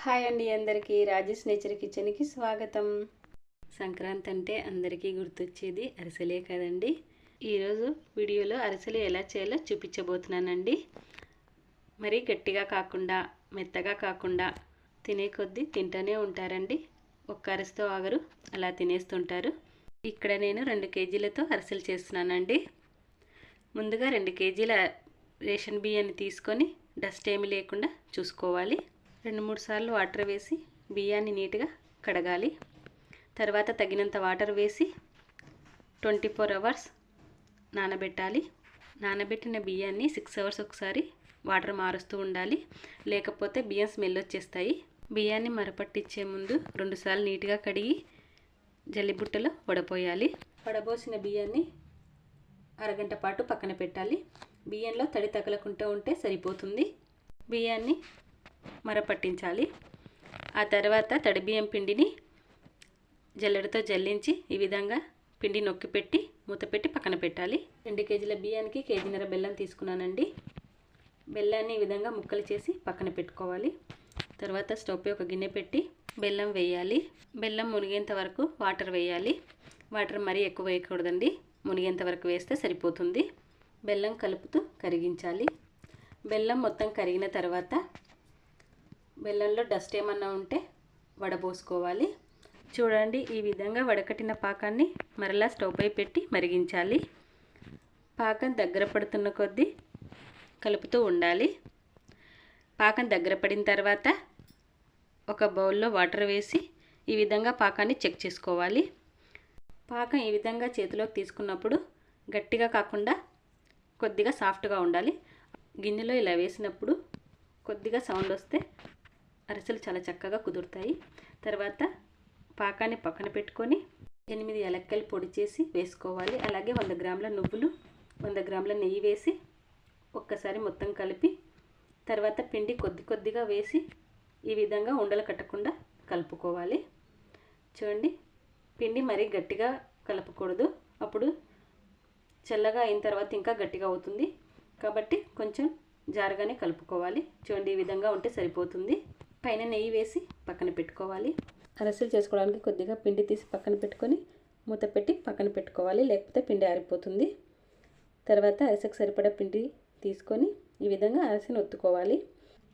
Hi అండి, అందరికీ Rajesh nature కిచెన్కి స్వాగతం. సంక్రాంతి అంటే అందరికీ గుర్తొచ్చేది అరిసెలే కదండి. ఈరోజు వీడియోలో అరిసెలు ఎలా చేయాలో చూపించబోతున్నానండి. మరీ గట్టిగా కాకుండా మెత్తగా కాకుండా తినే కొద్దీ తింటూనే ఉంటారండి. ఒక్క అరిసెతో ఆగరు, అలా తినేస్తుంటారు. ఇక్కడ నేను 2 కేజీలతో అరిసెలు చేస్తున్నానండి. ముందుగా 2 కేజీల రేషన్ బియ్యాన్ని తీసుకొని డస్ట్ ఏమీ లేకుండా చూసుకోవాలి. 2-3 సార్లు వాటర్ వేసి బియ్యాన్ని నీట్గా కడగాలి. తర్వాత తగినంత వాటర్ వేసి 24 అవర్స్ నానబెట్టాలి. నానబెట్టిన బియ్యాన్ని 6 అవర్స్ ఒకసారి వాటర్ మారుస్తూ ఉండాలి, లేకపోతే బియ్యం స్మెల్ వచ్చేస్తాయి. బియ్యాన్ని మరపట్టించే ముందు 2 సార్లు నీట్గా కడిగి జల్లిబుట్టలో వడపోయాలి. వడబోసిన బియ్యాన్ని అరగంట పాటు పక్కన పెట్టాలి. బియ్యంలో తడి తగలకుండా ఉంటే సరిపోతుంది. బియ్యాన్ని మరపట్టించాలి. ఆ తర్వాత తడి బియ్యం పిండిని జల్లెడతో జల్లించి ఈ విధంగా పిండి నొక్కి పెట్టి మూత పెట్టి పక్కన పెట్టాలి. 2 కేజీల బియ్యానికి కేజీన్నర బెల్లం తీసుకున్నానండి. బెల్లాన్ని ఈ విధంగా ముక్కలు చేసి పక్కన పెట్టుకోవాలి. తర్వాత స్టవ్ పై ఒక గిన్నె పెట్టి బెల్లం వేయాలి. బెల్లం మునిగేంత వరకు వాటర్ వేయాలి. వాటర్ మరీ ఎక్కువ వేయకూడదండి, మునిగేంత వరకు వేస్తే సరిపోతుంది. బెల్లం కలుపుతూ కరిగించాలి. బెల్లం మొత్తం కరిగిన తర్వాత బెల్లంలో డస్ట్ ఏమన్నా ఉంటే వడబోసుకోవాలి. చూడండి, ఈ విధంగా వడకట్టిన పాకాన్ని మరలా స్టవ్ పై పెట్టి మరిగించాలి. పాకం దగ్గర పడుతున్న కొద్దీ కలుపుతూ ఉండాలి. పాకం దగ్గర పడిన తర్వాత ఒక బౌల్లో వాటర్ వేసి ఈ విధంగా పాకాన్ని చెక్ చేసుకోవాలి. పాకం ఈ విధంగా చేతిలోకి తీసుకున్నప్పుడు గట్టిగా కాకుండా కొద్దిగా సాఫ్ట్గా ఉండాలి. గిన్నెలో ఇలా వేసినప్పుడు కొద్దిగా సౌండ్ వస్తే అరిసెలు చాలా చక్కగా కుదురుతాయి. తర్వాత పాకాన్ని పక్కన పెట్టుకొని 8 యాలక్కలు పొడి చేసి వేసుకోవాలి. అలాగే 100 గ్రాముల నువ్వులు, 100 గ్రాముల నెయ్యి వేసి ఒక్కసారి మొత్తం కలిపి తర్వాత పిండి కొద్దిగా వేసి ఈ విధంగా ఉండలు కట్టకుండా కలుపుకోవాలి. చూడండి, పిండి మరీ గట్టిగా కలపకూడదు, అప్పుడు చల్లగా అయిన తర్వాత ఇంకా గట్టిగా అవుతుంది. కాబట్టి కొంచెం జారుగానే కలుపుకోవాలి. చూడండి, ఈ విధంగా ఉంటే సరిపోతుంది. పైన నెయ్యి వేసి పక్కన పెట్టుకోవాలి. అరిసెలు చేసుకోవడానికి కొద్దిగా పిండి తీసి పక్కన పెట్టుకొని మూత పెట్టి పక్కన పెట్టుకోవాలి, లేకపోతే పిండి ఆరిపోతుంది. తర్వాత అరిసెకు సరిపడా పిండి తీసుకొని ఈ విధంగా అరిసెను ఒత్తుకోవాలి.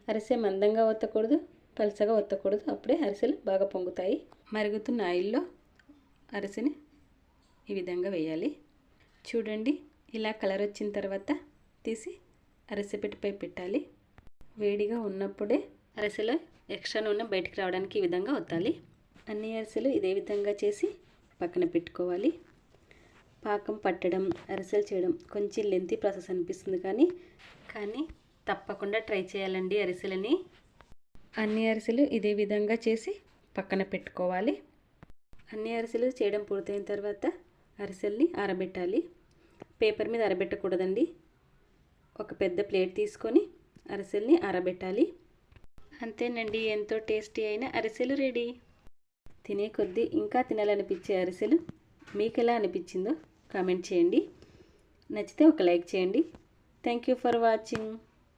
అరిసె మందంగా ఒత్తకూడదు, పలుచగా ఒత్తకూడదు, అప్పుడే అరిసెలు బాగా పొంగుతాయి. మరుగుతున్న ఆయిల్లో అరిసెని ఈ విధంగా వేయాలి. చూడండి, ఇలా కలర్ వచ్చిన తర్వాత తీసి అరిసె పెట్టిపై పెట్టాలి. వేడిగా ఉన్నప్పుడే అరిసెలో ఎక్స్ట్రా నూనె బయటికి రావడానికి ఈ విధంగా ఒత్తాలి. అన్ని అరిసెలు ఇదే విధంగా చేసి పక్కన పెట్టుకోవాలి. పాకం పట్టడం, అరిసెలు చేయడం కొంచెం లెంతీ ప్రాసెస్ అనిపిస్తుంది, కానీ తప్పకుండా ట్రై చేయాలండి అరిసెలని. అన్ని అరిసెలు ఇదే విధంగా చేసి పక్కన పెట్టుకోవాలి. అన్ని అరిసెలు చేయడం పూర్తయిన తర్వాత అరిసెల్ని ఆరబెట్టాలి. పేపర్ మీద ఆరబెట్టకూడదండి. ఒక పెద్ద ప్లేట్ తీసుకొని అరిసెల్ని ఆరబెట్టాలి. అంతేనండి, ఎంతో టేస్టీ అయిన అరిసెలు రెడీ. తినే కొద్దీ ఇంకా తినాలనిపించే అరిసెలు మీకు ఎలా అనిపించిందో కామెంట్ చేయండి. నచ్చితే ఒక లైక్ చేయండి. Thank you for watching.